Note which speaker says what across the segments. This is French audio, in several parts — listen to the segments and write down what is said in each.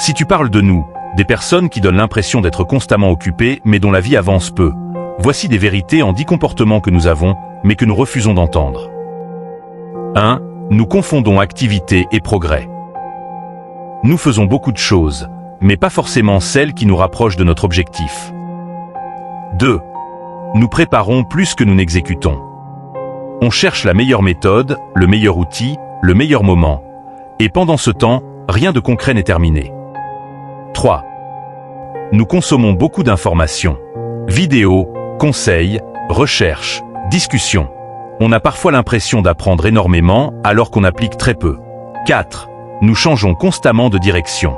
Speaker 1: Si tu parles de nous, des personnes qui donnent l'impression d'être constamment occupées mais dont la vie avance peu, voici des vérités en 10 comportements que nous avons, mais que nous refusons d'entendre. 1. Nous confondons activité et progrès. Nous faisons beaucoup de choses, mais pas forcément celles qui nous rapprochent de notre objectif. 2. Nous préparons plus que nous n'exécutons. On cherche la meilleure méthode, le meilleur outil, le meilleur moment. Et pendant ce temps, rien de concret n'est terminé. 3. Nous consommons beaucoup d'informations. Vidéos, conseils, recherches, discussions. On a parfois l'impression d'apprendre énormément alors qu'on applique très peu. 4. Nous changeons constamment de direction.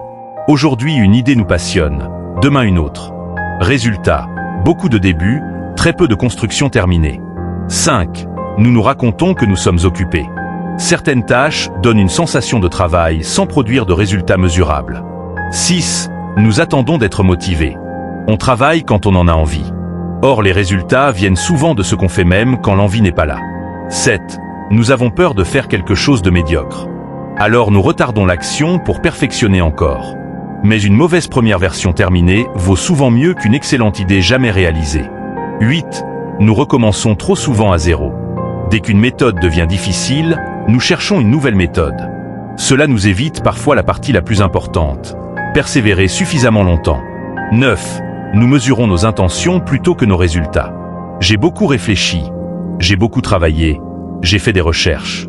Speaker 1: Aujourd'hui une idée nous passionne, demain une autre. Résultat, beaucoup de débuts, très peu de constructions terminées. 5. Nous nous racontons que nous sommes occupés. Certaines tâches donnent une sensation de travail sans produire de résultats mesurables. 6. Nous attendons d'être motivés. On travaille quand on en a envie. Or les résultats viennent souvent de ce qu'on fait même quand l'envie n'est pas là. 7. Nous avons peur de faire quelque chose de médiocre. Alors nous retardons l'action pour perfectionner encore. Mais une mauvaise première version terminée vaut souvent mieux qu'une excellente idée jamais réalisée. 8. Nous recommençons trop souvent à zéro. Dès qu'une méthode devient difficile, nous cherchons une nouvelle méthode. Cela nous évite parfois la partie la plus importante. Persévérer suffisamment longtemps. 9. Nous mesurons nos intentions plutôt que nos résultats. J'ai beaucoup réfléchi, j'ai beaucoup travaillé, j'ai fait des recherches.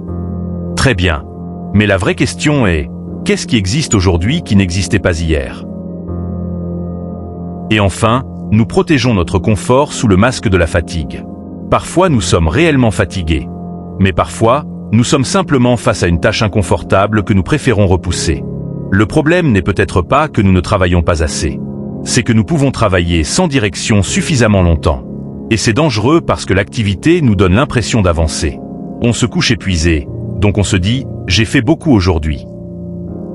Speaker 1: Très bien. Mais la vraie question est, qu'est-ce qui existe aujourd'hui qui n'existait pas hier? Et enfin, nous protégeons notre confort sous le masque de la fatigue. Parfois nous sommes réellement fatigués. Mais parfois, nous sommes simplement face à une tâche inconfortable que nous préférons repousser. Le problème n'est peut-être pas que nous ne travaillons pas assez. C'est que nous pouvons travailler sans direction suffisamment longtemps. Et c'est dangereux parce que l'activité nous donne l'impression d'avancer. On se couche épuisé, donc on se dit « j'ai fait beaucoup aujourd'hui ».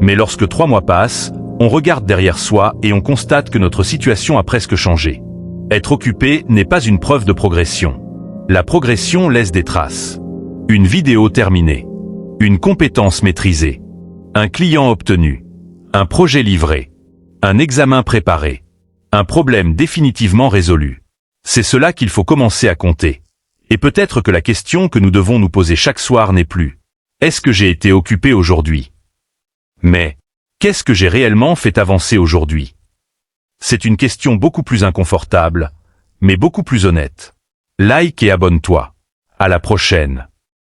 Speaker 1: Mais lorsque 3 mois passent, on regarde derrière soi et on constate que notre situation a presque changé. Être occupé n'est pas une preuve de progression. La progression laisse des traces. Une vidéo terminée. Une compétence maîtrisée. Un client obtenu. Un projet livré. Un examen préparé. Un problème définitivement résolu. C'est cela qu'il faut commencer à compter. Et peut-être que la question que nous devons nous poser chaque soir n'est plus « Est-ce que j'ai été occupé aujourd'hui ?» Mais « Qu'est-ce que j'ai réellement fait avancer aujourd'hui ?» C'est une question beaucoup plus inconfortable, mais beaucoup plus honnête. Like et abonne-toi. À la prochaine.